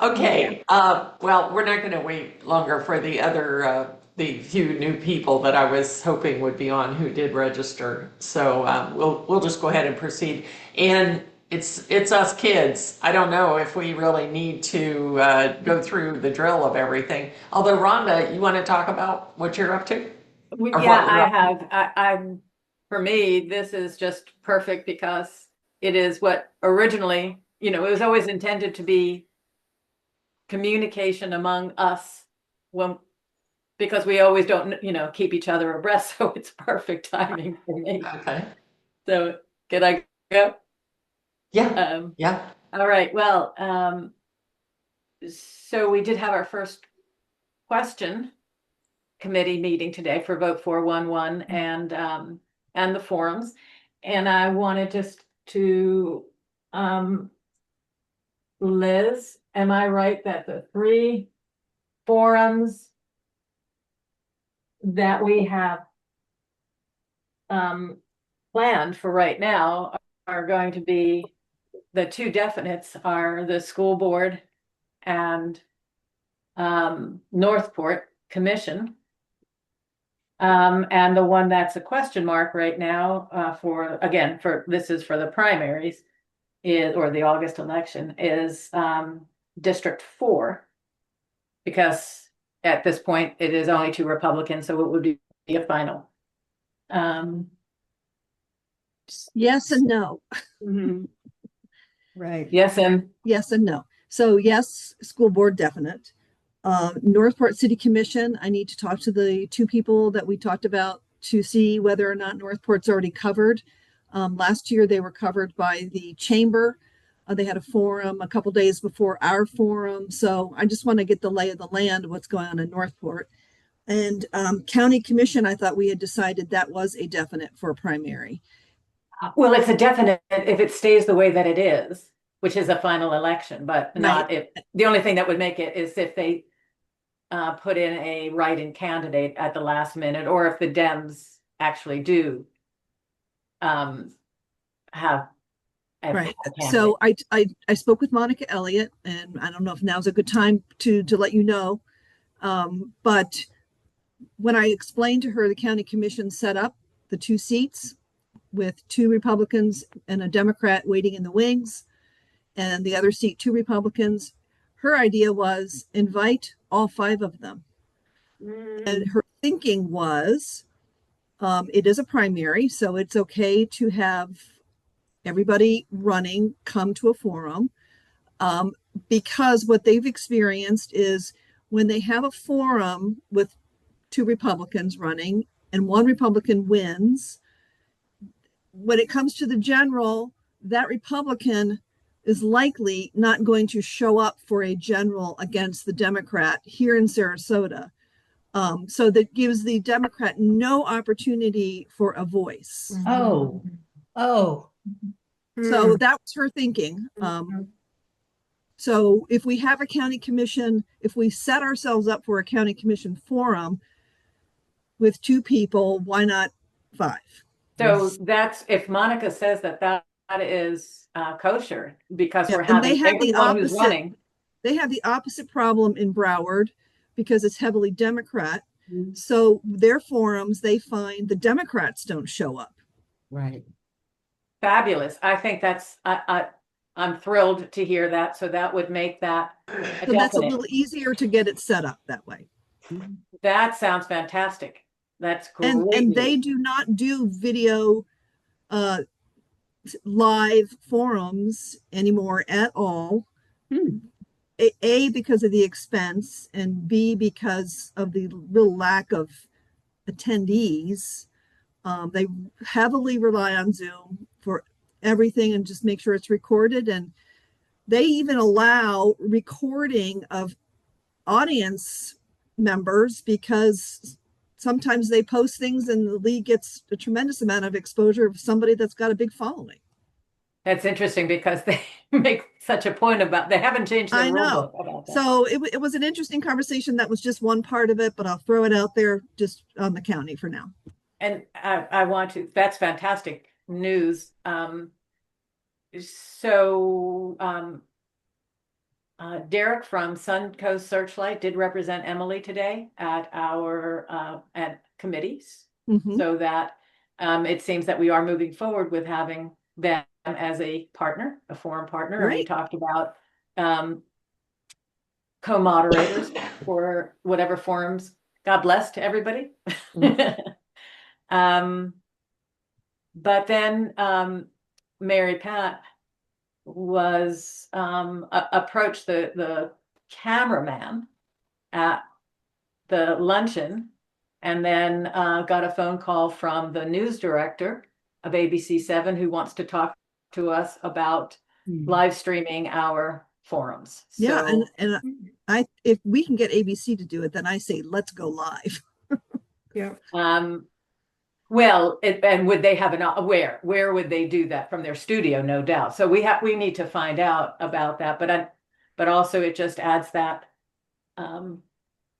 Okay, well, we're not going to wait longer for the other, the few new people that I was hoping would be on who did register. So we'll just go ahead and proceed. And it's us kids. I don't know if we really need to go through the drill of everything. Although Rhonda, you want to talk about what you're up to or Yeah, what we're I up to? have. For me, this is just perfect because it is what originally, it was always intended to be communication among us when, because we always don't, keep each other abreast. So it's perfect timing for me. Okay. So can I go? Yeah. Um, Yeah. all right. Well, so we did have our first question committee meeting today for Vote 411 and the forums. And I wanted just to Liz, am I right that the three forums that we have um planned for right now are going to be the two definites are the school board and Northport Commission. And the one that's a question mark right now, for this is for the primaries, or the August election, is District 4, because at this point it is only two Republicans, so it would be a final. Um, Yes and no. mhm. Right. Yes, and Yes and no. So yes, school board definite. Northport City Commission, I need to talk to the two people that we talked about to see whether or not Northport's already covered. Last year they were covered by the chamber. They had a forum a couple days before our forum. So I just want to get the lay of the land, what's going on in Northport. And county commission, I thought we had decided that was a definite for a primary. well, it's a definite if it stays the way that it is, which is a final election, but Right. not if the only thing that would make it is if they put in a write-in candidate at the last minute, or if the Dems actually do um, have a Right. candidate. So I spoke with Monica Elliott, and I don't know if now's a good time to let you know. But when I explained to her the county commission set up the two seats with two Republicans and a Democrat waiting in the wings, and the other seat two Republicans, her idea was invite all five of them. And Mm. her thinking was it is a primary, so it's okay to have everybody running come to a forum, um, because what they've experienced is when they have a forum with two Republicans running and one Republican wins, when it comes to the general, that Republican is likely not going to show up for a general against the Democrat here in Sarasota. So that gives the Democrat no opportunity for a voice. Oh, oh. So Hmm. that was her thinking. Mhm. So if we have a county commission, if we set ourselves up for a county commission forum with two people, why not five? So that's if Monica says that that is kosher because we're Yep. And they having have the everyone who's opposite. running. They have the opposite problem in Broward because it's heavily Democrat. So their forums, they find the Democrats don't show up. Right. Fabulous. I think I'm thrilled to hear that. So that would make that a So that's a definite. little easier to get it set up that way. That sounds fantastic. That's great And they news. do not do video uh, live forums anymore at all. Hmm. A, because of the expense, and B, because of the real lack of attendees. They heavily rely on Zoom for everything and just make sure it's recorded. And they even allow recording of audience members because sometimes they post things and the league gets a tremendous amount of exposure of somebody that's got a big following. That's interesting because they make such a point about they haven't changed their I rule know. book about that. So it was an interesting conversation. That was just one part of it, but I'll throw it out there just on the county for now. And I want to, that's fantastic news. So Derek from Suncoast Searchlight did represent Emily today at our at committees, Mhm. so that it seems that we are moving forward with having them as a partner, a forum partner, and we Great. talked about co-moderators for whatever forums. God bless to everybody. But then Mary Pat was approached the cameraman at the luncheon, and then got a phone call from the news director of ABC7 who wants to talk to us about live streaming our forums. Yeah, So, and if we can get ABC to do it, then I say let's go live. Yeah. well, and would they have where would they do that? From their studio, no doubt. So we need to find out about that, but also it just adds that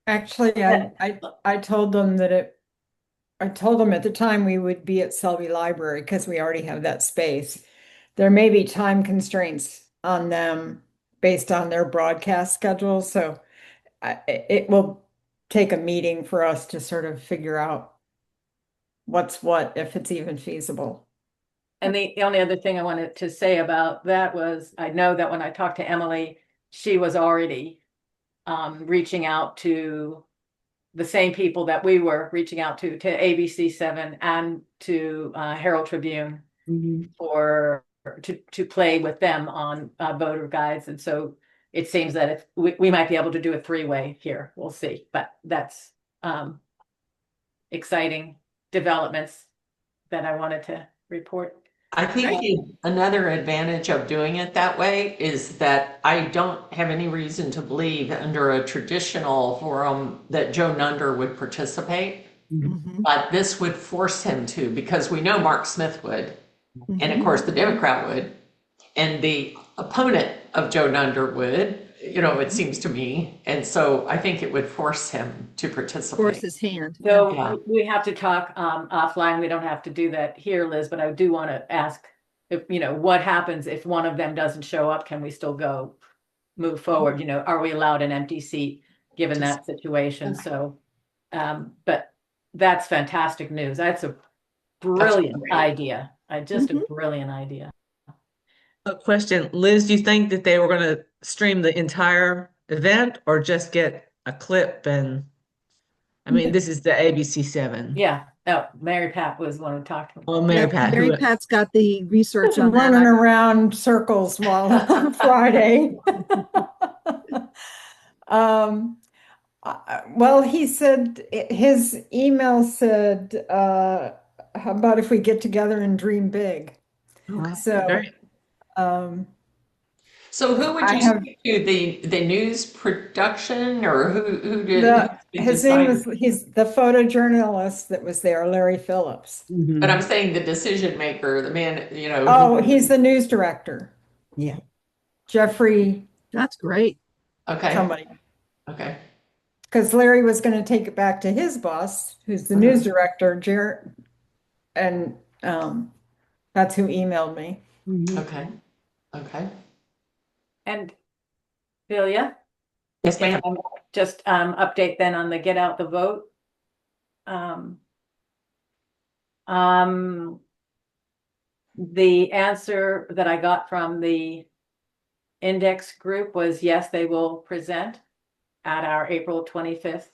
Actually, I told them I told them at the time we would be at Selby Library because we already have that space. There may be time constraints on them based on their broadcast schedule, so it will take a meeting for us to sort of figure out what's what, if it's even feasible. And the only other thing I wanted to say about that was, I know that when I talked to Emily, she was already reaching out to the same people that we were reaching out to ABC7 and to Herald Tribune for to play with them on voter guides. And so it seems that if we might be able to do a three-way here, we'll see. But that's exciting developments that I wanted to report. I think another advantage of doing it that way is that I don't have any reason to believe under a traditional forum that Joe Nunder would participate. Mhm. But this would force him to, because we know Mark Smith would, and of course the Democrat would, and the opponent of Joe Nunder would, it seems to me. And so I think it would force him to participate. Force his hand. So Yeah. we have to talk offline. We don't have to do that here, Liz, but I do want to ask if, what happens if one of them doesn't show up? Can we still move forward? Are we allowed an empty seat given that situation? So, but that's fantastic news. That's a brilliant idea. Just a brilliant idea. A question, Liz, do you think that they were going to stream the entire event or just get a clip? And I mean, this is the ABC7. Yeah. Oh, Mary Pat was the one who talked to me. Well, Mary Pat, Mary who, Pat's got the research on Running that. around circles while on Friday. Well, he said his email said, how about if we get together and dream big? So, Great. So who would I you have- speak to, the news production, or who did his name was, he's the photojournalist that was there, Larry Phillips. But I'm saying the decision maker, the man, Oh, he's the news director. Yeah. Jeffrey That's great. okay. somebody. Okay. Because Larry was going to take it back to his boss, who's the news director, Jared, and that's who emailed me. Okay. Okay. And Philia? Yes, If ma'am. I might just update then on the get out the vote. The answer that I got from the index group was yes, they will present at our April 25th,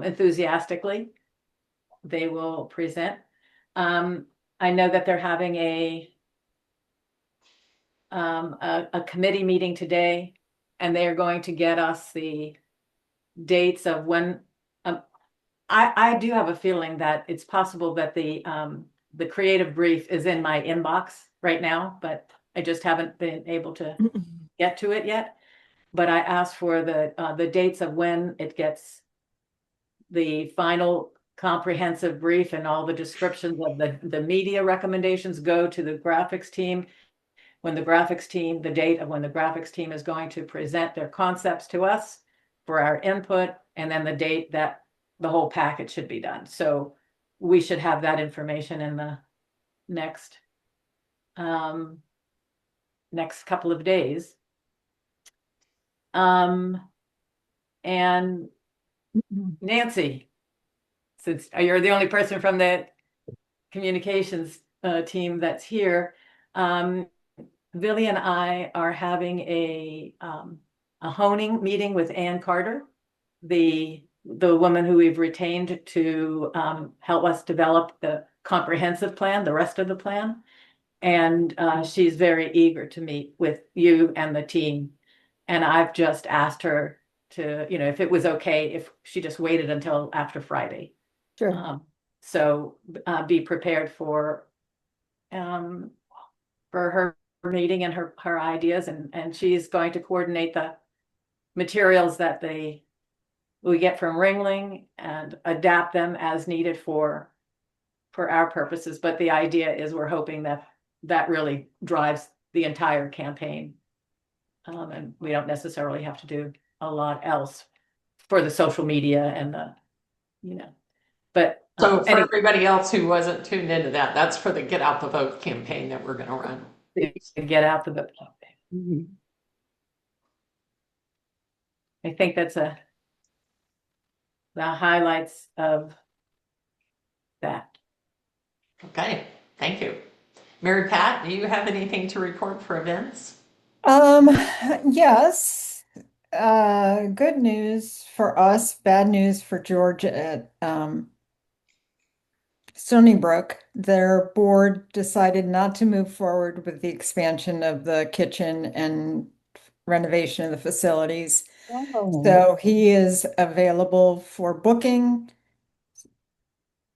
enthusiastically. They will present. I know that they're having a committee meeting today, and they are going to get us the dates of when. I do have a feeling that it's possible that the creative brief is in my inbox right now, but I just haven't been able to get to it yet. But I asked for the dates of when it gets the final comprehensive brief, and all the descriptions of the media recommendations go to the graphics team. When the graphics team, the date of when the graphics team is going to present their concepts to us for our input, and then the date that the whole package should be done. So we should have that information in the next couple of days. And Nancy, since you're the only person from the communications team that's here, Billy and I are having a honing meeting with Ann Carter, the woman who we've retained to help us develop the comprehensive plan, the rest of the plan. And she's very eager to meet with you and the team. And I've just asked her to, if it was okay if she just waited until after Friday. Sure. So be prepared for her meeting and her ideas, and she's going to coordinate the materials that we get from Ringling and adapt them as needed for our purposes. But the idea is we're hoping that really drives the entire campaign. And we don't necessarily have to do a lot else for the social media and but So for everybody else who wasn't tuned into that, that's for the Get Out the Vote campaign that we're going to run. Get out the vote campaign. Mhm. I think that's the highlights of that. Okay, thank you. Mary Pat, do you have anything to report for events? Yes. Good news for us, bad news for George at Stony Brook. Their board decided not to move forward with the expansion of the kitchen and renovation of the facilities. Oh. So he is available for booking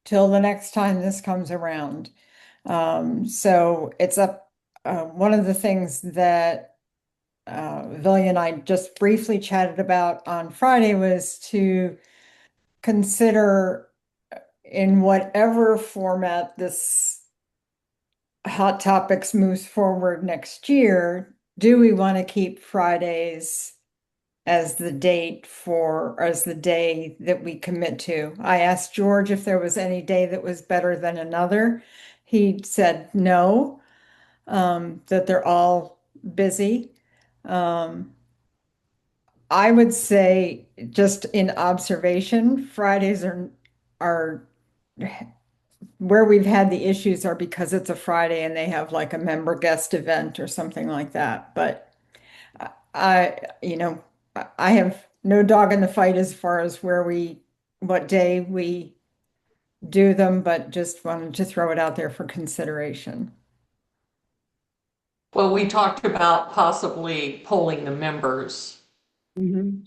till the next time this comes around. So it's up. One of the things that Villy and I just briefly chatted about on Friday was to consider in whatever format this Hot Topics moves forward next year, do we want to keep Fridays as the day that we commit to? I asked George if there was any day that was better than another. He said no, that they're all busy. I would say, just in observation, Fridays are where we've had the issues are because it's a Friday and they have like a member guest event or something like that. But I, I have no dog in the fight as far as what day we do them, but just wanted to throw it out there for consideration. Well, we talked about possibly polling the members Mhm.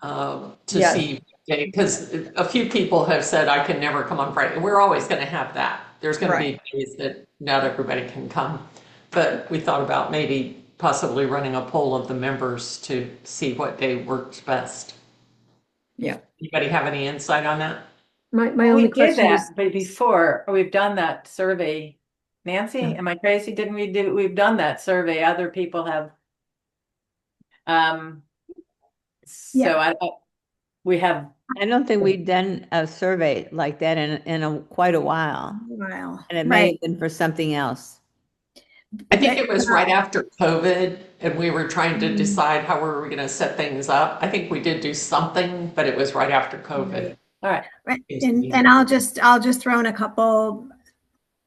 to Yes. see, because a few people have said I can never come on Friday. We're always going to have that. There's going to be days that not everybody can come. But we thought about maybe possibly running a poll of the members to see what day works best. Yeah. Anybody have any insight on that? My We only did question that, is, but before we've done that survey. Nancy, am I crazy? Didn't we do? We've done that survey. Other people have. So we have. I don't think we've done a survey like that in quite a while, Wow. and it may have been for something else. I think it was right after COVID, and we were trying to decide how we were going to set things up. I think we did do something, but it was right after COVID. All right. Right. And I'll just throw in a couple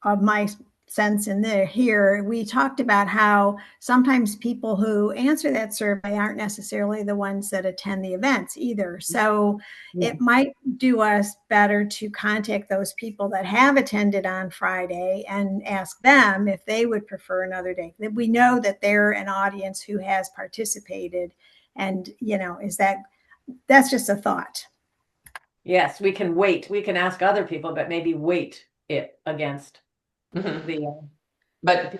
of my cents in there here. We talked about how sometimes people who answer that survey aren't necessarily the ones that attend the events either. So it might do us better to contact those people that have attended on Friday and ask them if they would prefer another day. That we know that they're an audience who has participated, and that's just a thought. Yes, we can wait. We can ask other people, but maybe weight it against Mhm. the. But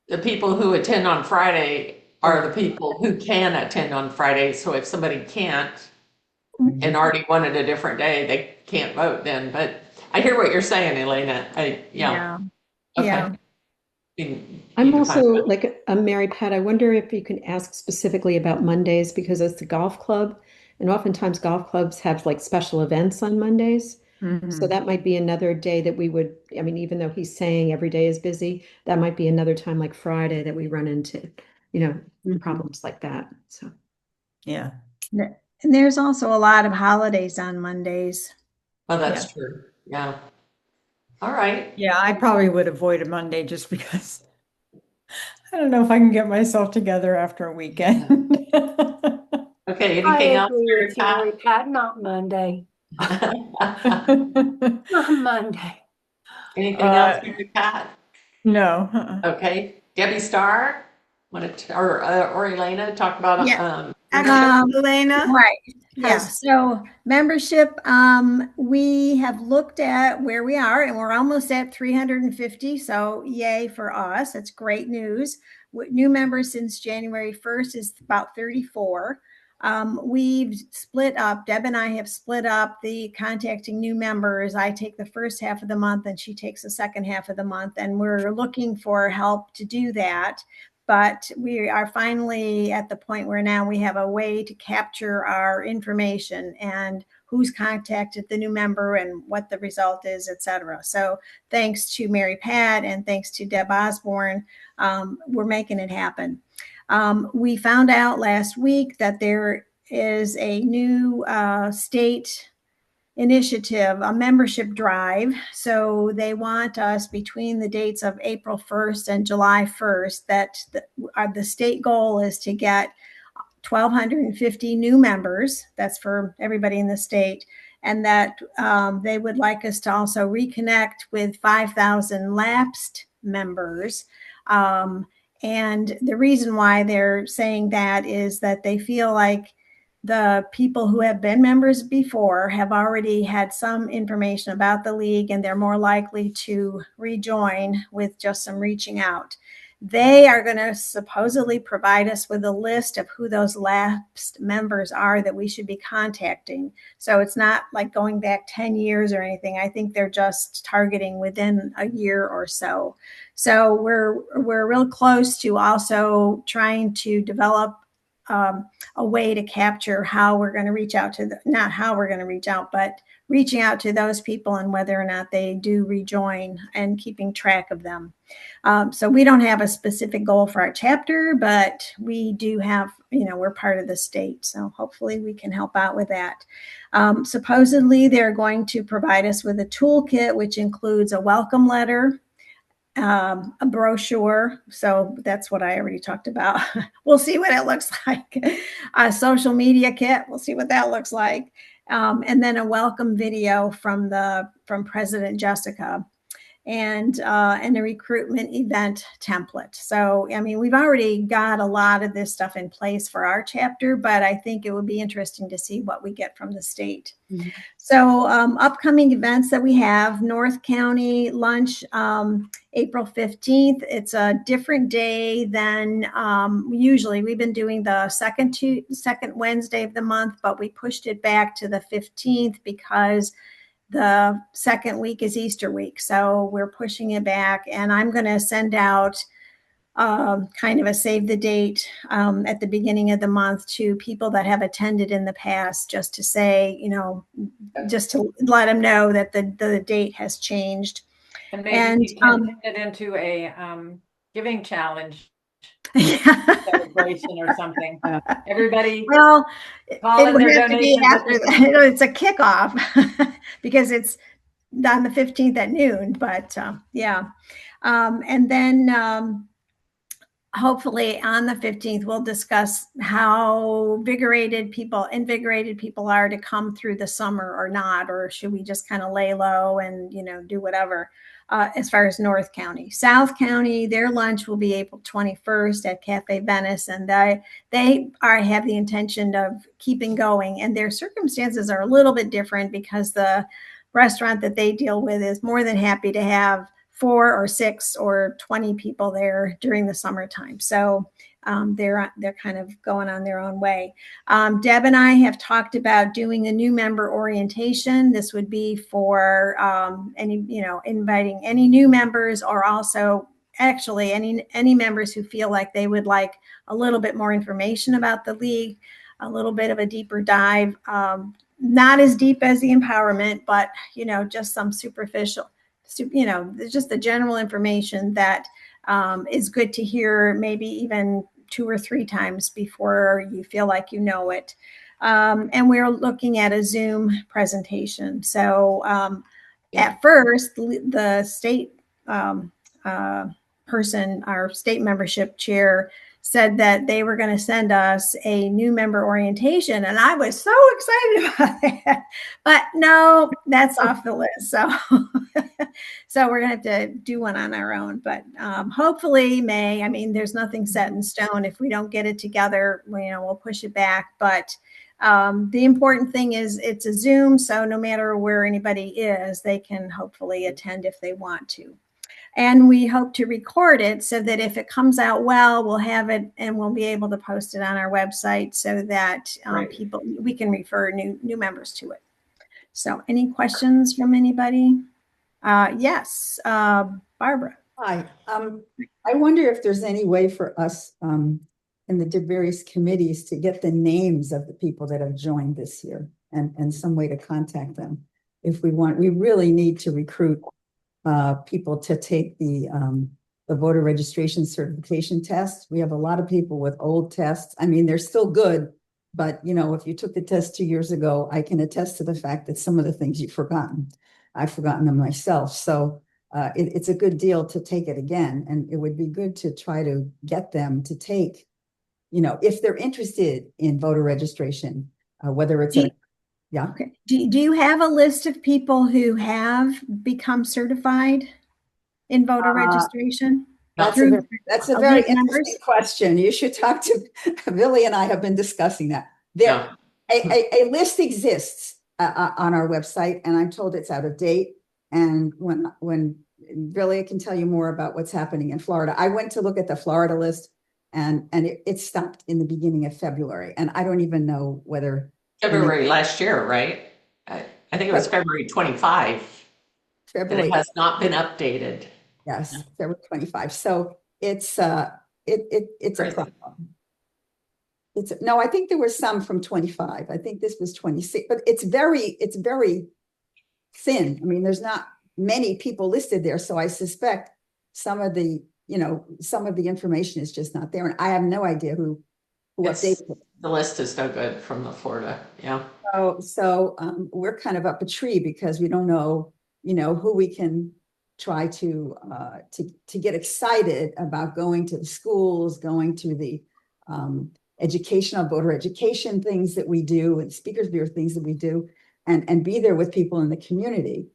the people who attend on Friday are the people who can attend on Friday. So if somebody can't and already wanted a different day, they can't vote then. But I hear what you're saying, Elena. Yeah. Okay. Yeah. I'm also like a Mary Pat. I wonder if you can ask specifically about Mondays because it's the golf club, and oftentimes golf clubs have like special events on Mondays. So that might be another day that we would, I mean, even though he's saying every day is busy, that might be another time like Friday that we run into, problems like that. So Yeah. And there's also a lot of holidays on Mondays. Oh, that's true. Yeah. All right. Yeah, I probably would avoid a Monday just because I don't know if I can get myself together after a weekend. Okay, I anything else, agree Mary with you, Mary Pat, not Monday. Pat? Not Monday. Anything else, Uh, Mary Pat? no. Okay, Debbie Starr, or Elena, talk about Yeah. membership? Elena? Right. Yeah. Has- So membership, we have looked at where we are and we're almost at 350. So yay for us. That's great news. New members since January 1st is about 34. We've split up, Deb and I have split up the contacting new members. I take the first half of the month and she takes the second half of the month. And we're looking for help to do that. But we are finally at the point where now we have a way to capture our information and who's contacted the new member and what the result is, et cetera. So thanks to Mary Pat and thanks to Deb Osborne, we're making it happen. We found out last week that there is a new state initiative, a membership drive. So they want us between the dates of April 1st and July 1st, that the state goal is to get 1,250 new members. That's for everybody in the state. And that they would like us to also reconnect with 5,000 lapsed members. And the reason why they're saying that is that they feel like the people who have been members before have already had some information about the league and they're more likely to rejoin with just some reaching out. They are going to supposedly provide us with a list of who those lapsed members are that we should be contacting. So it's not like going back 10 years or anything. I think they're just targeting within a year or so. So we're real close to also trying to develop a way to capture how we're going to reach out to not how we're going to reach out, but reaching out to those people and whether or not they do rejoin and keeping track of them. So we don't have a specific goal for our chapter, but we do have, we're part of the state. So hopefully we can help out with that. Supposedly they're going to provide us with a toolkit, which includes a welcome letter, a brochure. So that's what I already talked about. We'll see what it looks like. A social media kit. We'll see what that looks like. And then a welcome video from President Jessica, and a recruitment event template. So, I mean, we've already got a lot of this stuff in place for our chapter, but I think it would be interesting to see what we get from the state. Mm-hmm. So upcoming events that we have: North County Lunch, April 15th. It's a different day than usually. We've been doing the second Wednesday of the month, but we pushed it back to the 15th because the second week is Easter week. So we're pushing it back, and I'm going to send out kind of a save the date at the beginning of the month to people that have attended in the past, just to say, just to let them know that the date has changed. And maybe you can turn it into a giving challenge. Celebration or something. Everybody, well, it would have to be after that. It's a kickoff because it's on the 15th at noon. But yeah, and then hopefully on the 15th we'll discuss how invigorated people are to come through the summer or not, or should we just kind of lay low and do whatever. As far as North County. South County, their lunch will be April 21st at Cafe Venice, and they have the intention of keeping going, and their circumstances are a little bit different because the restaurant that they deal with is more than happy to have 4 or 6 or 20 people there during the summertime. So they're kind of going on their own way. Deb and I have talked about doing a new member orientation. This would be for inviting any new members, or also actually any members who feel like they would like a little bit more information about the league, a little bit of a deeper dive, not as deep as the empowerment, but just some superficial, just the general information that is good to hear, maybe even 2 or 3 times before you feel like you know it. And we're looking at a Zoom presentation. So at first, the state person, our state membership chair, said that they were going to send us a new member orientation. And I was so excited about that. But no, that's off the list. So, so we're going to have to do one on our own. But hopefully May, I mean, there's nothing set in stone. If we don't get it together, we'll push it back. But the important thing is it's a Zoom. So no matter where anybody is, they can hopefully attend if they want to. And we hope to record it so that if it comes out well, we'll have it and we'll be able to post it on our website so that we can refer new members to it. So any questions from anybody? Yes, Barbara. Hi. I wonder if there's any way for us in the various committees to get the names of the people that have joined this year and some way to contact them. If we really need to recruit people to take the voter registration certification test. We have a lot of people with old tests. I mean, they're still good, but if you took the test 2 years ago, I can attest to the fact that some of the things you've forgotten. I've forgotten them myself. So it's a good deal to take it again. And it would be good to try to get them to take, if they're interested in voter registration, whether it's yeah. Okay. Do you have a list of people who have become certified in voter registration? That's a very interesting question. You should talk to Billy, and I have been discussing that. A list exists on our website, and I'm told it's out of date. And when Billy can tell you more about what's happening in Florida, I went to look at the Florida list, and it stopped in the beginning of February, and I don't even know whether. February last year, right? I think it was February 25. February. It has not been updated. Yes, February 25. So it's a problem. No, I think there were some from 25. I think this was 26, but it's very thin. I mean, there's not many people listed there, so I suspect some of the information is just not there, and I have no idea who updated it. The list is no good from the Florida, yeah. So we're kind of up a tree because we don't know, who we can try to get excited about going to the schools, going to the educational voter education things that we do and speakers bureau things that we do, and be there with people in the community,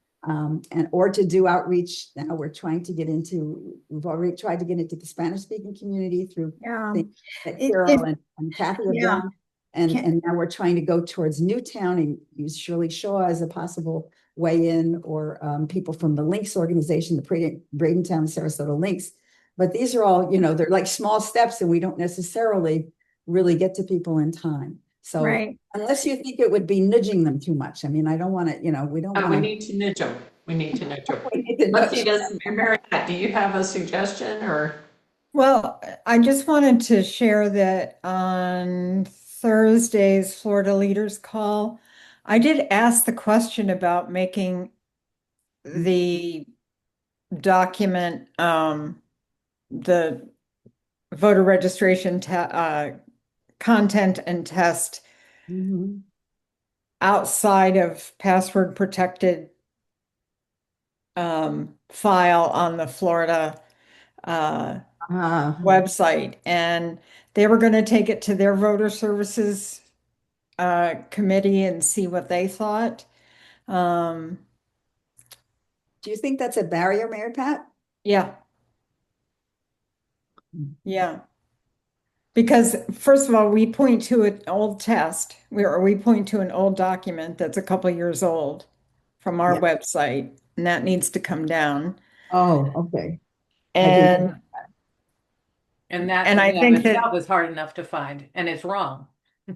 or to do outreach. Now we've already tried to get into the Spanish speaking community through things that Carol and Kathy have done. And now we're trying to go towards Newtown and use Shirley Shaw as a possible way in, or people from the Links organization, the Bradentown Sarasota Links. But these are all, they're like small steps, and we don't necessarily really get to people in time. So unless you think it would be nudging them too much, I mean, I don't want to, we don't want to. We need to nudge them. Let's see, Mary Pat, do you have a suggestion or? Well, I just wanted to share that on Thursday's Florida Leaders Call, I did ask the question about making the document, the voter registration content and test outside of password protected file on the Florida website, and they were going to take it to their voter services committee and see what they thought. Do you think that's a barrier, Mary Pat? Yeah. Because first of all, we point to an old test, we point to an old document that's a couple of years old from our website, and that needs to come down. Oh, okay. And I think that was hard enough to find, and it's wrong.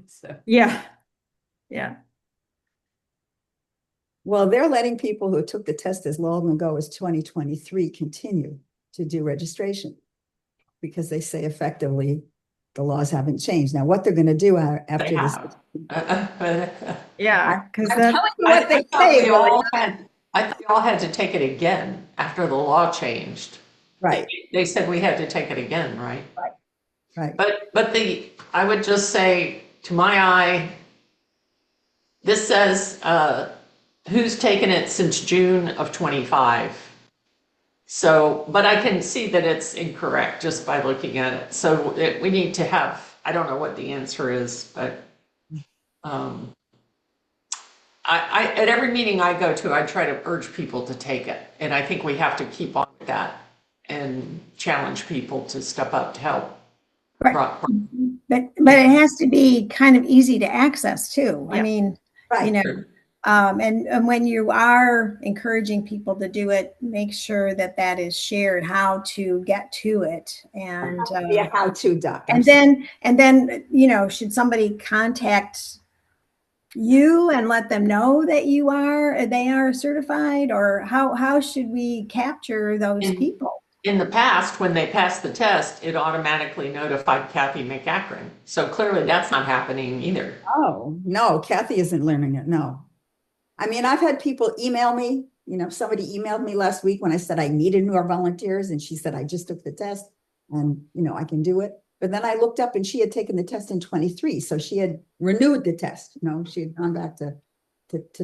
So yeah. Well, they're letting people who took the test as long ago as 2023 continue to do registration because they say effectively the laws haven't changed. Now, what they're going to do after this? Yeah, because that's what they say. I thought we all had to take it again after the law changed. Right. They said we had to take it again, right? Right. Right. But I would just say, to my eye, this says, who's taken it since June of 25. So, but I can see that it's incorrect just by looking at it. So we need to have, I don't know what the answer is, but at every meeting I go to, I try to urge people to take it. And I think we have to keep on with that and challenge people to step up to help. Right. But it has to be kind of easy to access too. Yeah. I mean, Right. you know, and when you are encouraging people to do it, make sure that that is shared, how to get to it, and Be a how-to doc. and then you know, should somebody contact you and let them know that they are certified, or how should we capture those people? In the past, when they passed the test, it automatically notified Kathy McAkron. So clearly that's not happening either. Oh, no, Kathy isn't learning it. No. I mean, I've had people email me, you know, somebody emailed me last week when I said I needed more volunteers, and she said, I just took the test and, you know, I can do it. But then I looked up and she had taken the test in 23. So she had renewed the test. You know, she had gone back to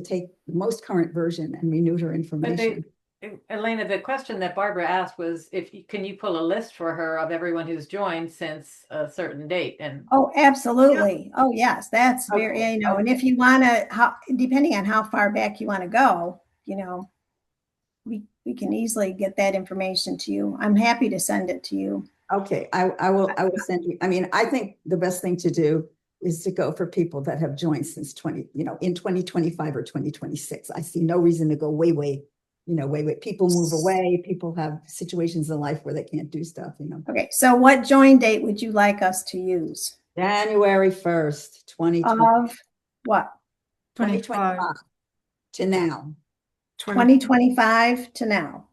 take the most current version and renewed her information. Elena, the question that Barbara asked was can you pull a list for her of everyone who's joined since a certain date? And oh, absolutely. Yeah. Oh, yes, that's very, you know, and if you want to, depending on how far back you want to go, you know, we can easily get that information to you. I'm happy to send it to you. Okay, I will send you. I mean, I think the best thing to do is to go for people that have joined since in 2025 or 2026. I see no reason to go way. People move away. People have situations in life where they can't do stuff, you know. Okay, so what join date would you like us to use? January 1st, 2020. Of what? 2025 to now. 2025 to now.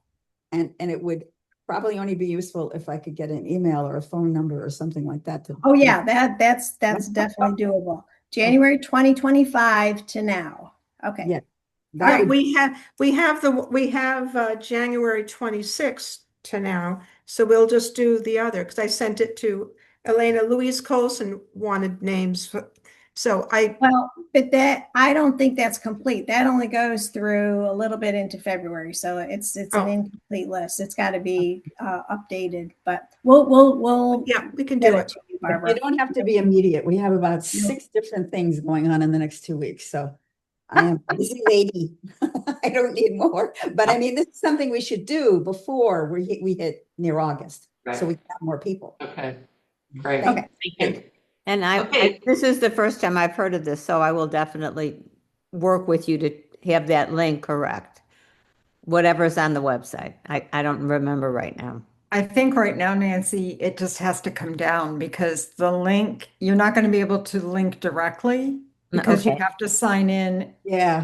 And it would probably only be useful if I could get an email or a phone number or something like that. Oh yeah, that's definitely doable. January 2025 to now. Okay. Yeah. All right, we have January 26th to now, so we'll just do the other because I sent it to Elena. Louise Colson wanted names, so but that I don't think that's complete. That only goes through a little bit into February, so it's an incomplete list. It's got to be updated, but we'll yeah, we can do it. To you, Barbara. You don't have to be immediate. We have about 6 different things going on in the next 2 weeks, so. I am a busy lady. I don't need more. But I mean, this is something we should do before we hit near August. Right. So we have more people. Okay. Great. Okay. Thank you. And this is the first time I've heard of this, so I will definitely work with you to have that link correct. Whatever's on the website. I don't remember right now. I think right now, Nancy, it just has to come down because the link, you're not going to be able to link directly. Because you have to sign in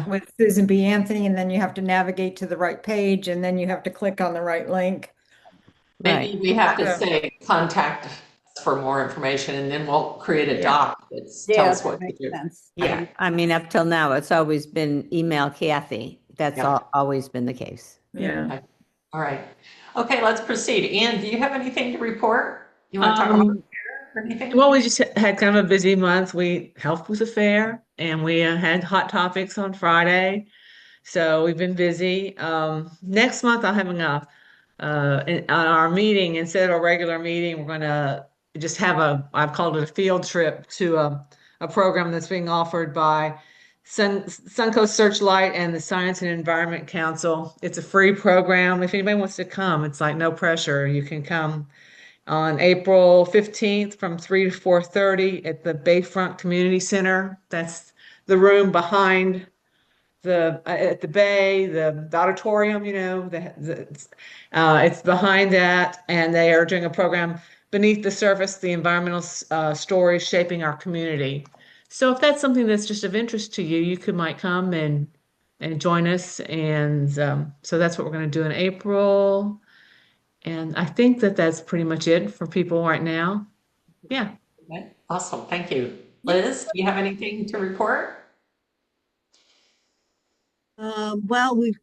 with Susan B. Anthony, and then you have to navigate to the right page, and then you have to click on the right link. Maybe we have to say contact us for more information, and then we'll create a doc that tells what to do. Sense. Yeah, I mean, up till now, it's always been email Kathy. That's always been the case. Yeah. Okay. All right. Okay, let's proceed. Ann, do you have anything to report? You want to talk about or anything? Well, we just had kind of a busy month. We helped with the fair, and we had hot topics on Friday. So we've been busy. Next month, I'll have enough. On our meeting, instead of a regular meeting, we're going to just have I've called it a field trip to a program that's being offered by Suncoast Searchlight and the Science and Environment Council. It's a free program. If anybody wants to come, it's like no pressure. You can come on April 15th from 3 to 4:30 at the Bayfront Community Center. That's the room behind at the Bay, the auditorium, you know, it's behind that, and they are doing a program Beneath the Surface, the environmental stories shaping our community. So if that's something that's just of interest to you, might come and join us. And so that's what we're going to do in April. And I think that's pretty much it for people right now. Yeah. Okay. Awesome. Thank you. Liz, do you have anything to report? Well, we've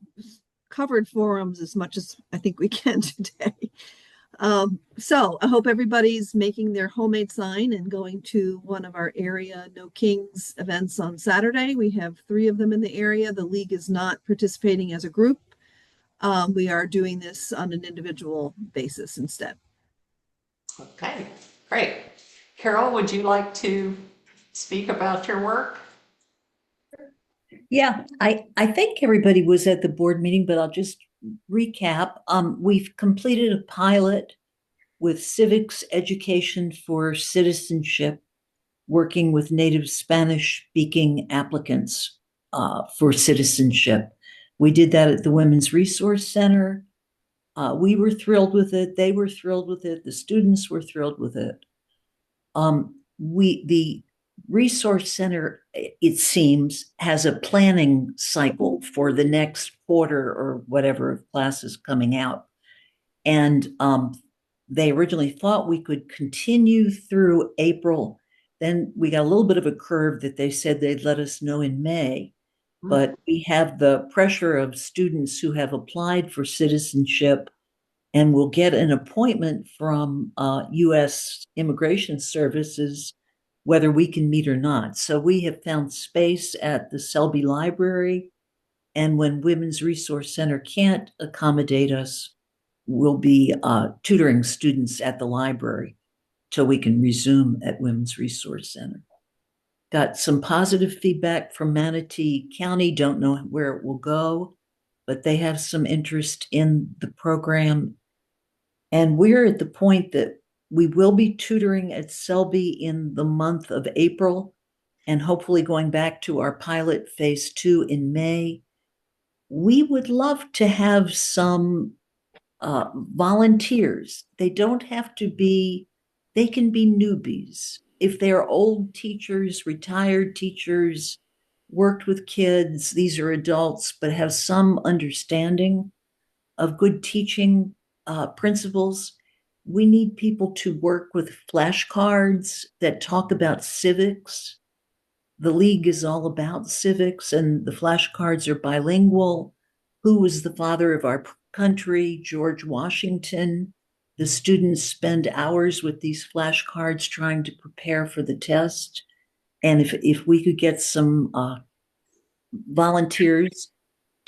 covered forums as much as I think we can today. So I hope everybody's making their homemade sign and going to one of our area No Kings events on Saturday. We have 3 of them in the area. The league is not participating as a group. We are doing this on an individual basis instead. Okay, great. Carol, would you like to speak about your work? Yeah, I think everybody was at the board meeting, but I'll just recap. We've completed a pilot with civics education for citizenship, working with native Spanish speaking applicants for citizenship. We did that at the Women's Resource Center. We were thrilled with it. They were thrilled with it. The students were thrilled with it. The Resource Center, it seems, has a planning cycle for the next quarter or whatever of classes coming out. And they originally thought we could continue through April. Then we got a little bit of a curve that they said they'd let us know in May. But we have the pressure of students who have applied for citizenship and will get an appointment from U.S. Immigration Services, whether we can meet or not. So we have found space at the Selby Library. And when Women's Resource Center can't accommodate us, we'll be tutoring students at the library till we can resume at Women's Resource Center. Got some positive feedback from Manatee County, don't know where it will go, but they have some interest in the program. And we're at the point that we will be tutoring at Selby in the month of April and hopefully going back to our pilot phase 2 in May. We would love to have some volunteers. They don't have to be, they can be newbies. If they're old teachers, retired teachers, worked with kids, these are adults, but have some understanding of good teaching principles. We need people to work with flashcards that talk about civics. The league is all about civics, and the flashcards are bilingual. Who was the father of our country? George Washington. The students spend hours with these flashcards trying to prepare for the test. And if we could get some volunteers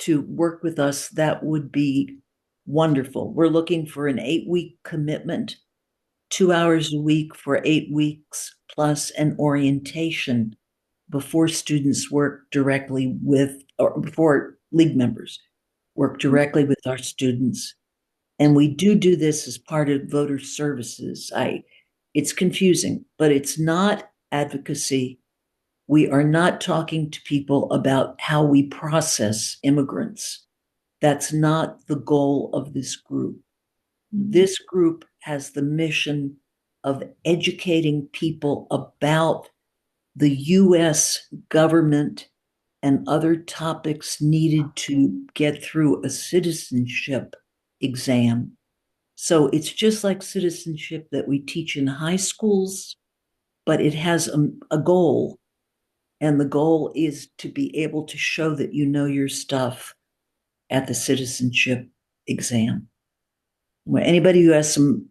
to work with us, that would be wonderful. We're looking for an 8-week commitment, 2 hours a week for 8 weeks, plus an orientation before students work directly with, or before league members work directly with our students. And we do this as part of voter services. It's confusing, but it's not advocacy. We are not talking to people about how we process immigrants. That's not the goal of this group. This group has the mission of educating people about the US government and other topics needed to get through a citizenship exam. So it's just like citizenship that we teach in high schools, but it has a goal. And the goal is to be able to show that you know your stuff at the citizenship exam. Well, anybody who has some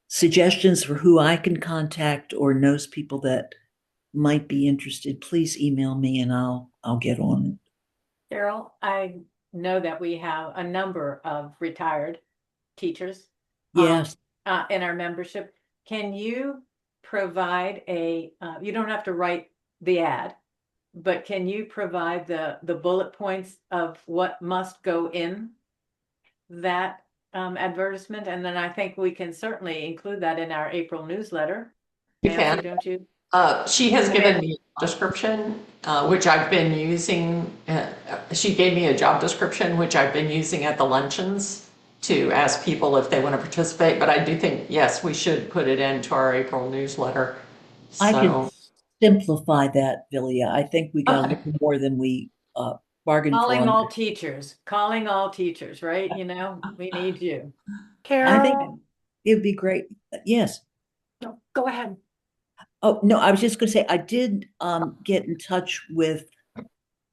suggestions for who I can contact or knows people that might be interested, please email me and I'll get on it. Cheryl, I know that we have a number of retired teachers. Yes. In our membership. Can you provide you don't have to write the ad, but can you provide the bullet points of what must go in that advertisement? And then I think we can certainly include that in our April newsletter. You Nancy, can. don't you? She has given me a description, which I've been using. She gave me a job description, which I've been using at the luncheons to ask people if they want to participate. But I do think, yes, we should put it into our April newsletter. I can simplify that, Villia. I think we got a little more than we bargained for. Calling all teachers, right? You know, we need you. Carol, I think it would be great. Yes. No, go ahead. Oh, no, I was just going to say, I did get in touch with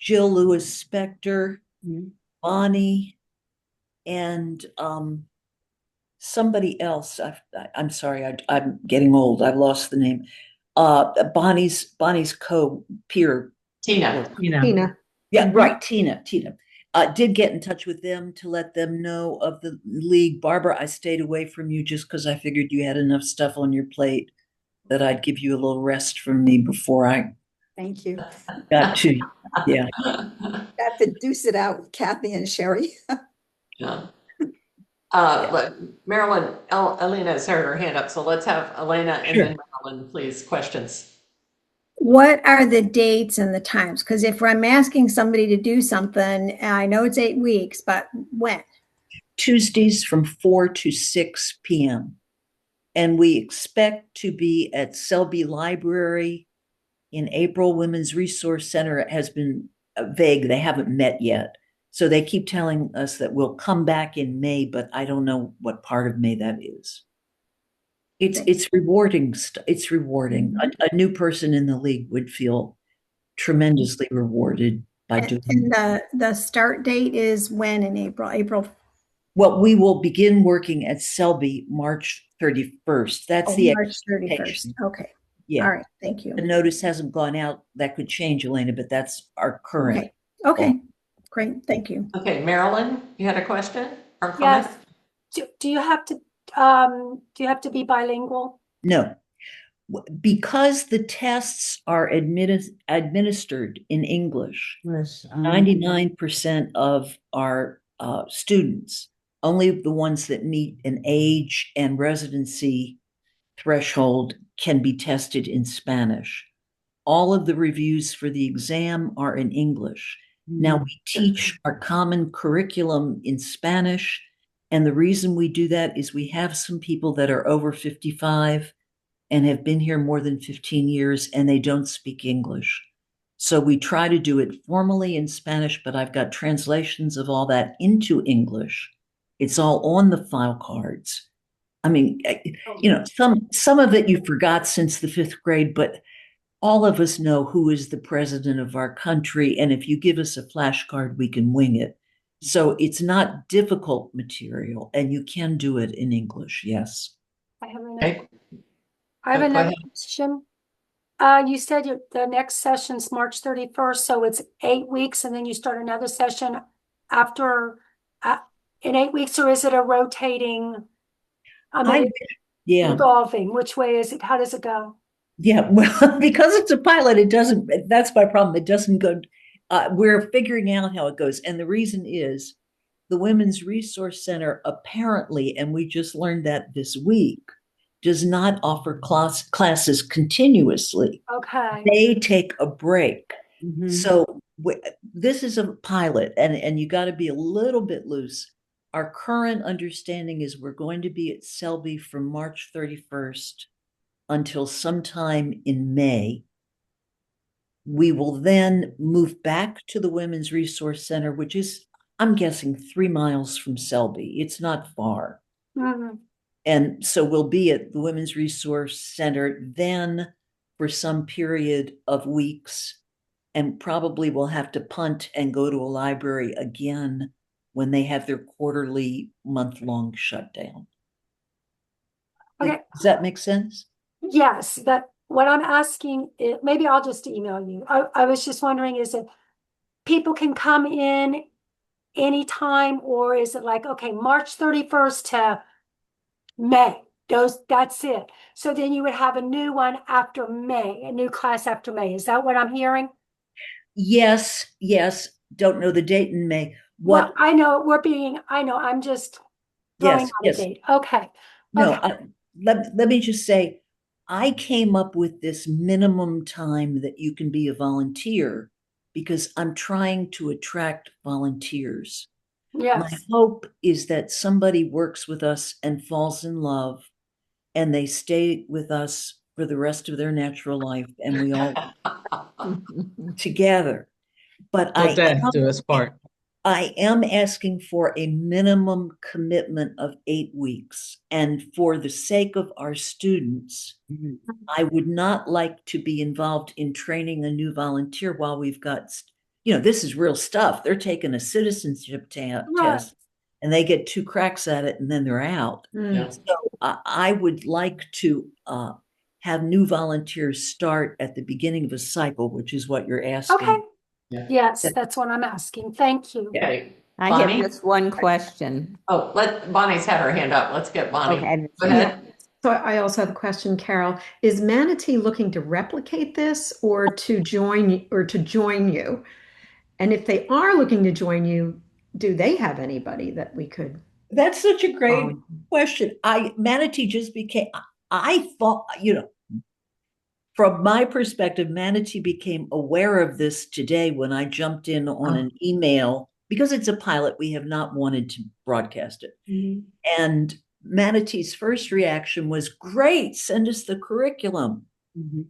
Jill Lewis Spector, Bonnie, and somebody else. I'm sorry, I'm getting old. I've lost the name. Bonnie's co-peer. Tina. Tina. Yeah, right. Tina. Did get in touch with them to let them know of the league. Barbara, I stayed away from you just because I figured you had enough stuff on your plate that I'd give you a little rest from me before I Thank you. got to you. Yeah. Got to deuce it out with Kathy and Sherry. Yeah. But Marilyn, Elena has her hand up, so let's have Elena and Sure. then Marilyn, please, questions. What are the dates and the times? Because if I'm asking somebody to do something, and I know it's 8 weeks, but when? Tuesdays from 4 to 6 p.m. And we expect to be at Selby Library in April. Women's Resource Center has been vague. They haven't met yet. So they keep telling us that we'll come back in May, but I don't know what part of May that is. It's rewarding. It's rewarding. A new person in the league would feel tremendously rewarded by doing And that. the start date is when in April? April. Well, we will begin working at Selby March 31st. That's the March 31st. expectation. Okay. Yeah. All right. Thank you. The notice hasn't gone out. That could change, Elena, but that's our current. Okay. Great. Thank you. Okay, Marilyn, you had a question or comment? Yes. Do you have to be bilingual? No, because the tests are administered in English. 99% of our students, only the ones that meet an age and residency threshold, can be tested in Spanish. All of the reviews for the exam are in English. Now, we teach our common curriculum in Spanish, and the reason we do that is we have some people that are over 55 and have been here more than 15 years, and they don't speak English. So we try to do it formally in Spanish, but I've got translations of all that into English. It's all on the file cards. I mean, some of it you forgot since the 5th grade, but all of us know who is the president of our country. And if you give us a flashcard, we can wing it. So it's not difficult material, and you can do it in English. Yes. I have Okay. another question. You said the next session's March 31st, so it's 8 weeks, and then you start another session after in 8 weeks, or is it a rotating? Evolving. Which way is it? How does it go? Yeah, well, because it's a pilot, it doesn't. That's my problem. It doesn't go. We're figuring out how it goes, and the reason is the Women's Resource Center apparently, and we just learned that this week, does not offer classes continuously. Okay. They take a break. So this is a pilot, and you got to be a little bit loose. Our current understanding is we're going to be at Selby from March 31st until sometime in May. We will then move back to the Women's Resource Center, which is, I'm guessing, 3 miles from Selby. It's not far. And so we'll be at the Women's Resource Center then for some period of weeks, and probably we'll have to punt and go to a library again when they have their quarterly month-long shutdown. Okay. Does that make sense? Yes, what I'm asking, maybe I'll just email you. I was just wondering, is it people can come in anytime, or is it like, okay, March 31st to May? That's it. So then you would have a new one after May, a new class after May. Is that what I'm hearing? Yes. Don't know the date in May. Well, I know I'm just throwing out a date. Okay. No, let me just say, I came up with this minimum time that you can be a volunteer because I'm trying to attract volunteers. Yes. My hope is that somebody works with us and falls in love, and they stay with us for the rest of their natural life, and we all together. But I am asking for a minimum commitment of 8 weeks. And for the sake of our students, I would not like to be involved in training a new volunteer while we've got, this is real stuff. They're taking a citizenship test. and they get two cracks at it and then they're out. Yeah. So I would like to have new volunteers start at the beginning of a cycle, which is what you're asking. Okay. Yeah. Yes, that's what I'm asking. Thank you. Okay. I Bonnie? have just one question. Oh, Bonnie's had her hand up. Let's get Bonnie. Okay. Go ahead. So I also have a question, Carol. Is Manatee looking to replicate this or to join you? And if they are looking to join you, do they have anybody that we could? That's such a great question. Manatee just became, I thought, from my perspective, Manatee became aware of this today when I jumped in on an email, because it's a pilot, we have not wanted to broadcast it. Mm-hmm. And Manatee's first reaction was, great, send us the curriculum. Mm-hmm.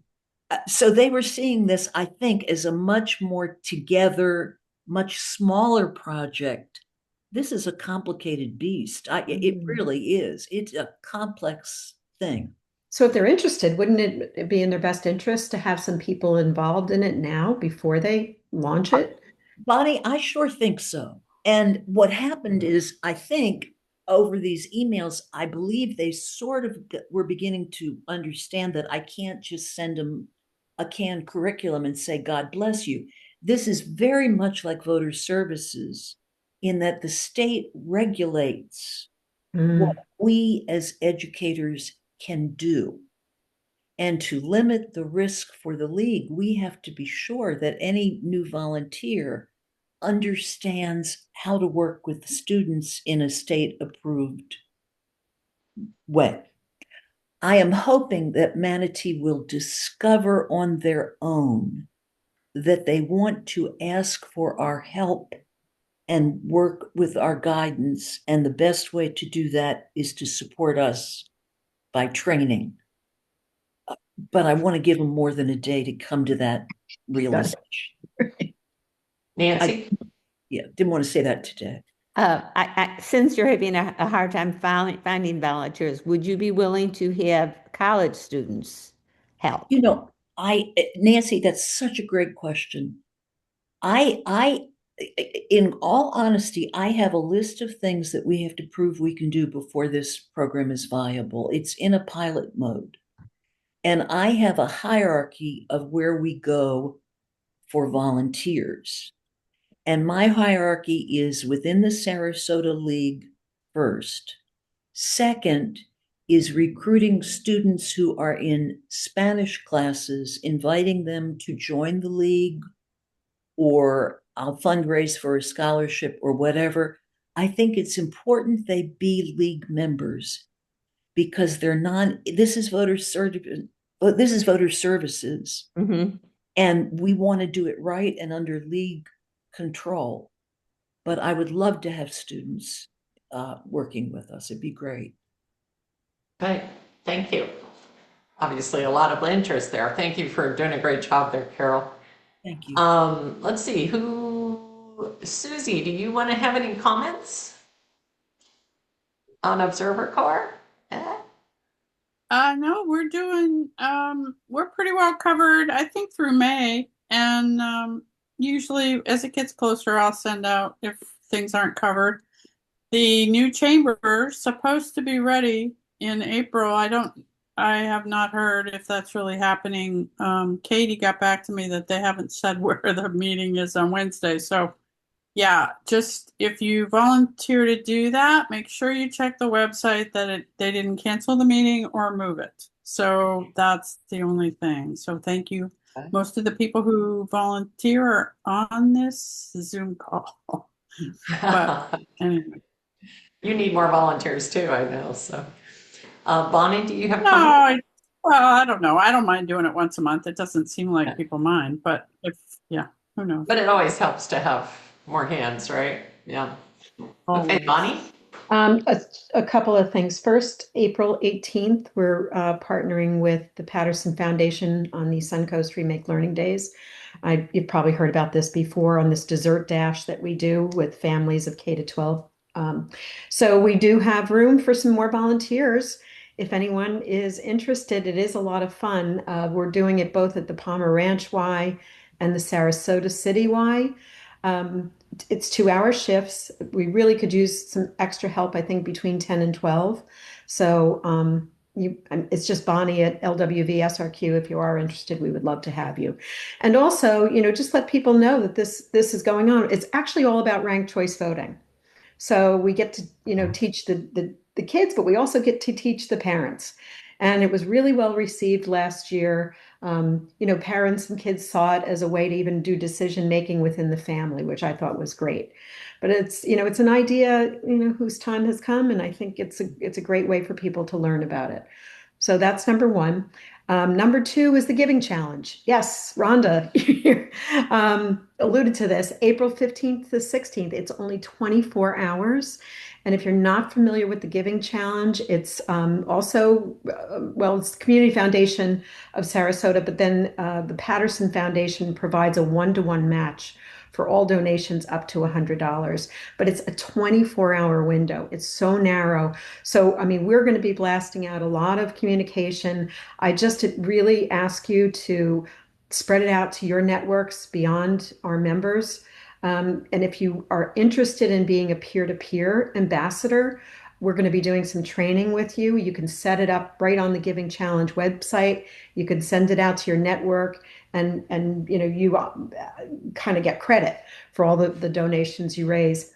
So they were seeing this, I think, as a much more together, much smaller project. This is a complicated beast. It really is. It's a complex thing. So if they're interested, wouldn't it be in their best interest to have some people involved in it now before they launch it? Bonnie, I sure think so. And what happened is, I think over these emails, I believe they sort of were beginning to understand that I can't just send them a canned curriculum and say, God bless you. This is very much like voter services in that the state regulates what we as educators can do. And to limit the risk for the league, we have to be sure that any new volunteer understands how to work with the students in a state approved way. I am hoping that Manatee will discover on their own that they want to ask for our help and work with our guidance. And the best way to do that is to support us by training. But I want to give them more than a day to come to that realization. Nancy? Didn't want to say that today. Since you're having a hard time finding volunteers, would you be willing to have college students help? Nancy, that's such a great question. In all honesty, I have a list of things that we have to prove we can do before this program is viable. It's in a pilot mode. And I have a hierarchy of where we go for volunteers. And my hierarchy is within the Sarasota League first. Second is recruiting students who are in Spanish classes, inviting them to join the league, or I'll fundraise for a scholarship or whatever. I think it's important they be league members because this is voter services. Mm-hmm. And we want to do it right and under league control. But I would love to have students working with us. It'd be great. Okay, thank you. Obviously, a lot of interest there. Thank you for doing a great job there, Carol. Thank you. Let's see, Susie, do you want to have any comments on Observer Corps? No, we're pretty well covered, I think, through May. And usually as it gets closer, I'll send out if things aren't covered. The new chamber is supposed to be ready in April. I have not heard if that's really happening. Katie got back to me that they haven't said where the meeting is on Wednesday. So yeah, just if you volunteer to do that, make sure you check the website that they didn't cancel the meeting or move it. So that's the only thing. So thank you. Okay. Most of the people who volunteer are on this Zoom call. But anyway. You need more volunteers too, I know. So, Bonnie, do you have comments? Well, I don't know. I don't mind doing it once a month. It doesn't seem like people mind, but who knows? But it always helps to have more hands, right? Yeah. Okay, Bonnie? A couple of things. First, April 18th, we're partnering with the Patterson Foundation on the Suncoast Remake Learning Days. You've probably heard about this before on this dessert dash that we do with families of K to 12. So we do have room for some more volunteers. If anyone is interested, it is a lot of fun. We're doing it both at the Palmer Ranch Y and the Sarasota City Y. It's 2-hour shifts. We really could use some extra help, I think, between 10 and 12. So it's just Bonnie at LWV SRQ. If you are interested, we would love to have you. And also, just let people know that this is going on. It's actually all about ranked choice voting. So we get to, teach the kids, but we also get to teach the parents. And it was really well received last year. Parents and kids saw it as a way to even do decision making within the family, which I thought was great. But it's an idea, whose time has come, and I think it's a great way for people to learn about it. So that's number one. Number two is the Giving Challenge. Yes, Rhonda alluded to this. April 15th to 16th. It's only 24 hours. And if you're not familiar with the Giving Challenge, it's also, it's the Community Foundation of Sarasota, but then the Patterson Foundation provides a one-to-one match for all donations up to $100. But it's a 24-hour window. It's so narrow. So, we're going to be blasting out a lot of communication. I just really ask you to spread it out to your networks beyond our members. And if you are interested in being a peer-to-peer ambassador, we're going to be doing some training with you. You can set it up right on the Giving Challenge website. You can send it out to your network, and you kind of get credit for all the donations you raise.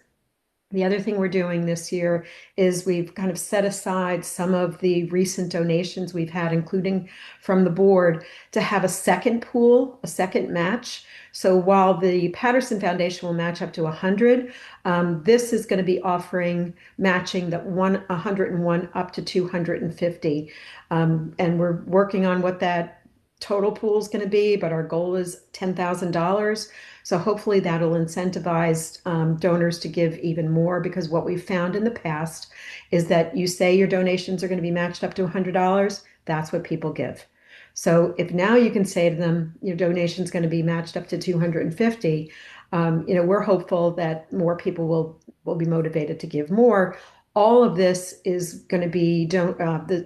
The other thing we're doing this year is we've kind of set aside some of the recent donations we've had, including from the board, to have a second pool, a second match. So while the Patterson Foundation will match up to 100, this is going to be offering matching that 101 up to 250. And we're working on what that total pool is going to be, but our goal is $10,000. So hopefully that'll incentivize donors to give even more, because what we've found in the past is that you say your donations are going to be matched up to $100, that's what people give. So if now you can say to them, your donation is going to be matched up to 250, we're hopeful that more people will be motivated to give more. All of this is going to be,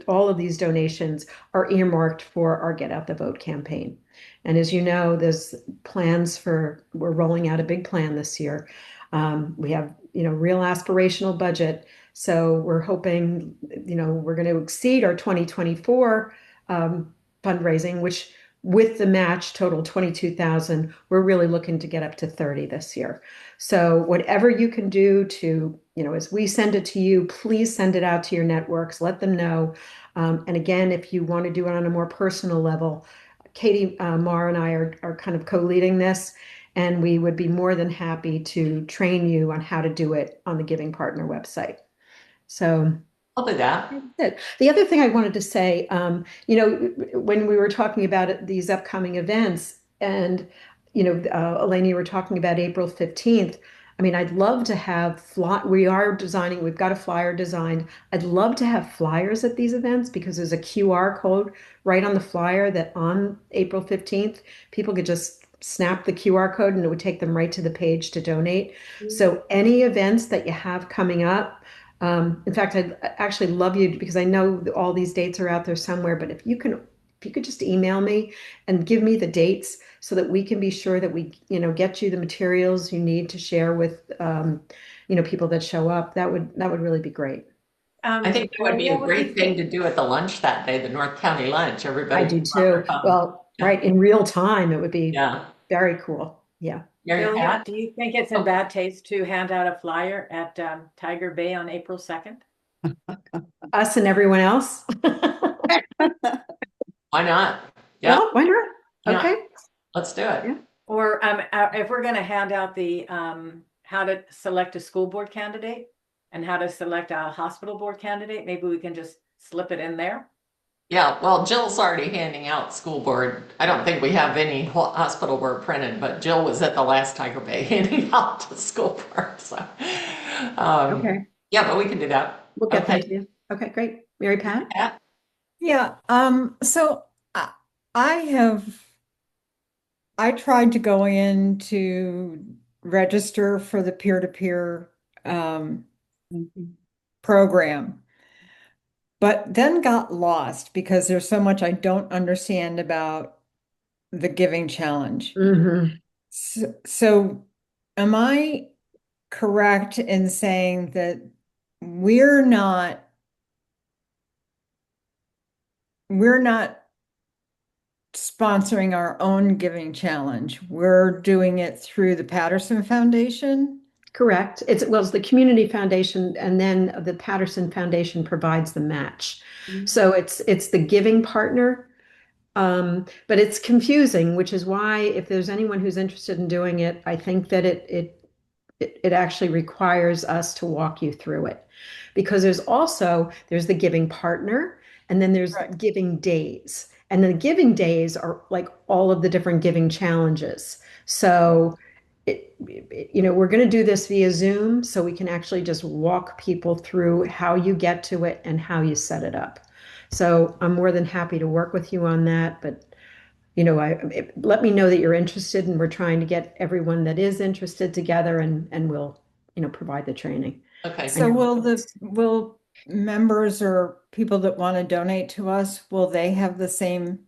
all of these donations are earmarked for our Get Out the Vote campaign. And as you know, there's plans we're rolling out a big plan this year. We have, real aspirational budget. So we're hoping, we're going to exceed our 2024 fundraising, which with the match total 22,000, we're really looking to get up to 30 this year. So whatever you can do to, as we send it to you, please send it out to your networks, let them know. And again, if you want to do it on a more personal level, Katie Marr and I are kind of co-leading this, and we would be more than happy to train you on how to do it on the Giving Partner website. So I'll do that. the other thing I wanted to say, when we were talking about these upcoming events, and Elaine, you were talking about April 15th. I'd love to have we've got a flyer designed. I'd love to have flyers at these events, because there's a QR code right on the flyer that on April 15th, people could just snap the QR code and it would take them right to the page to donate. So any events that you have coming up, in fact, I'd actually love you, because I know all these dates are out there somewhere, but if you could just email me and give me the dates so that we can be sure that we, get you the materials you need to share with, people that show up, that would really be great. I think it would be a great thing to do at the lunch that day, the North County lunch. Everybody. I do too. Well, right, in real time, it would be very cool. Yeah. Julia, do you think it's in bad taste to hand out a flyer at Tiger Bay on April 2nd? Us and everyone else? Why not? Yeah. Well, why not? Yeah. Okay. Let's do it. Yeah. Or if we're going to hand out the how to select a school board candidate and how to select a hospital board candidate, maybe we can just slip it in there. Yeah, well, Jill's already handing out school board. I don't think we have any hospital board printed, but Jill was at the last Tiger Bay handing out the school board. So, Okay. Yeah, but we can do that. We'll get that to you. Okay, great. Mary Pat? Yeah. So I tried to go in to register for the peer-to-peer program, but then got lost because there's so much I don't understand about the Giving Challenge. Mm-hmm. So am I correct in saying that we're not sponsoring our own giving challenge? We're doing it through the Patterson Foundation? Correct. It's the Community Foundation, and then the Patterson Foundation provides the match. So it's the giving partner. But it's confusing, which is why if there's anyone who's interested in doing it, I think that it actually requires us to walk you through it. Because there's the giving partner, and then there's Right. giving days. And the giving days are like all of the different giving challenges. So we're going to do this via Zoom so we can actually just walk people through how you get to it and how you set it up. So I'm more than happy to work with you on that, but let me know that you're interested, and we're trying to get everyone that is interested together, and we'll, provide the training. Okay. So will members or people that want to donate to us, will they have the same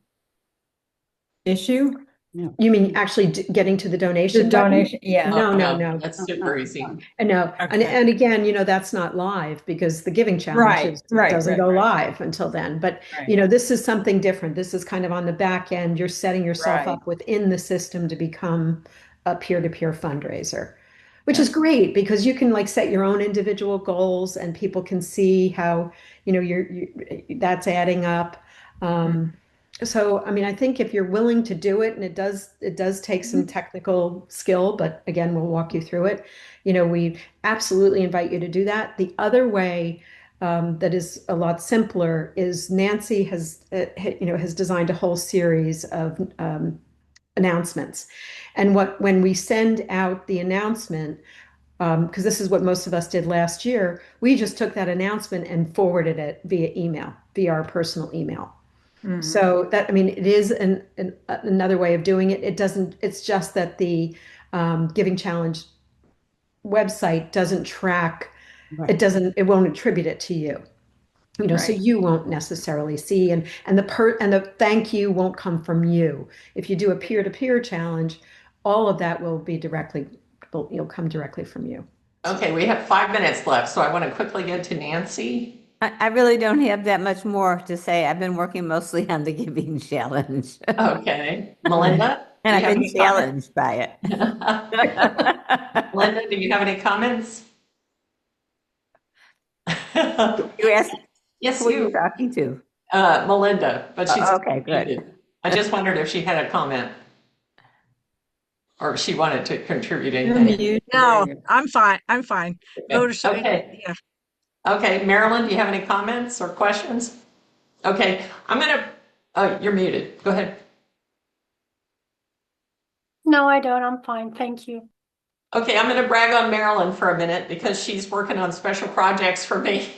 issue? You mean actually getting to the donation The button? donation, yeah. No. That's super easy. No. Okay. And again, that's not live because the Giving Challenge doesn't go live until then. But, Right. this is something different. This is kind of on the back end. You're setting yourself Right. up within the system to become a peer-to-peer fundraiser, which is great because you can like set your own individual goals and people can see how, that's adding up. So, I mean, I think if you're willing to do it, and it does take some technical skill, but again, we'll walk you through it. We absolutely invite you to do that. The other way that is a lot simpler is Nancy has designed a whole series of announcements, and when we send out the announcement, because this is what most of us did last year, we just took that announcement and forwarded it via email, via our personal email. So that, I mean, it is another way of doing it. It's just that the Giving Challenge website doesn't track, it won't attribute it to you. So you won't necessarily see, and the thank you won't come from you. If you do a peer-to-peer challenge, all of that you'll come directly from you. Okay, we have 5 minutes left, so I want to quickly get to Nancy. I really don't have that much more to say. I've been working mostly on the giving challenge. Okay, Melinda? And do you I've have been any challenged by it. comments? Melinda, do you have any comments? You asked Yes, who you. you're talking to. Melinda, but she's Okay, good. muted. I just wondered if she had a comment or if she wanted to contribute anything. No, I'm fine. I'm fine. Okay. Yeah. Okay, Marilyn, do you have any comments or questions? Okay, you're muted. Go ahead. No, I don't. I'm fine. Thank you. Okay, I'm going to brag on Marilyn for a minute because she's working on special projects for me.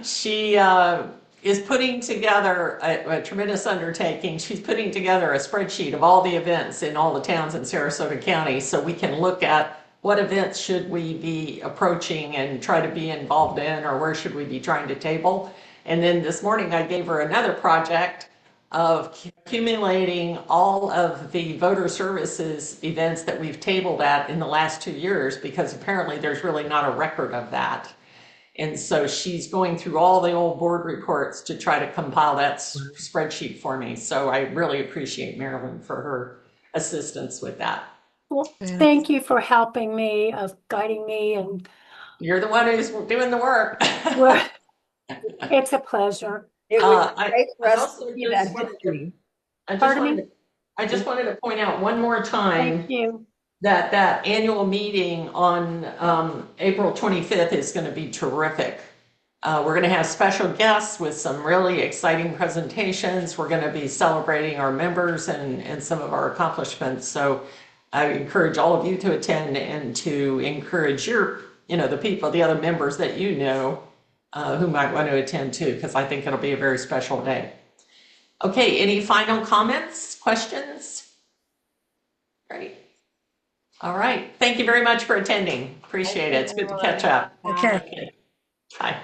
She is putting together a tremendous undertaking. She's putting together a spreadsheet of all the events in all the towns in Sarasota County so we can look at what events should we be approaching and try to be involved in, or where should we be trying to table. And then this morning I gave her another project of accumulating all of the voter services events that we've tabled at in the last 2 years, because apparently there's really not a record of that. And so she's going through all the old board reports to try to compile that spreadsheet for me. So I really appreciate Marilyn for her assistance with that. Well, thank you for helping me, of guiding me, and You're the one who's doing the work. well, it's a pleasure. It was great for I us also to see just that wanted history. I just wanted to point out one more time Thank you. that annual meeting on April 25th is going to be terrific. We're going to have special guests with some really exciting presentations. We're going to be celebrating our members and some of our accomplishments. So I encourage all of you to attend and to encourage the other members that who might want to attend too, because I think it'll be a very special day. Okay, any final comments, questions? Great. All right, thank you very much for attending. Appreciate it. It's good to catch up. Okay. Okay. Bye.